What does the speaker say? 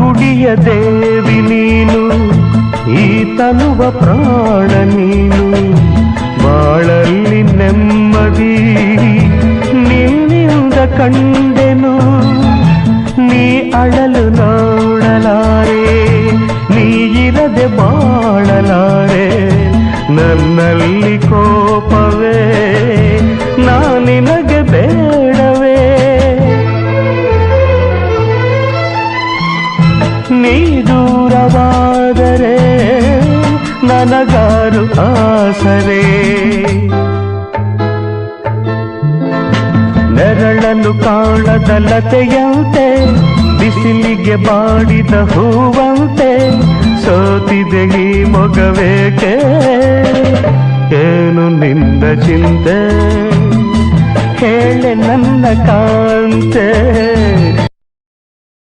ಗುಡಿಯ ದೇವಿ ನೀನು, ಈ ತನುವ ಪ್ರಾಣ ನೀನು. ಬಾಳಲ್ಲಿ ನೆಮ್ಮದಿ ನಿನ್ನಿಂದ ಕಂಡೆನು, ನೀ ಅಳಲು ನೋಡಲಾರೆ, ನೀ ಇರದೆ ಬಾಳಲಾರೆ. ನನ್ನಲ್ಲಿ ಕೋಪವೇ ನಾನಿನಗೆ ಬೇಡವೇ, ನೀ ದೂರವಾದರೆ ನನಗಾರು ಆಸರೆ. ನೆರಳನ್ನು ಕಾಣದ ಲತೆಯಂತೆ, ಬಿಸಿಲಿಗೆ ಬಾಡಿದ ಹೂವಂತೆ, ಸೋತಿದೆ ಈ ಮೊಗವೇಕೆ, ಏನು ನಿನ್ನ ಚಿಂತೆ, ಹೇಳೆ ನನ್ನ ಕಾಂತೆ.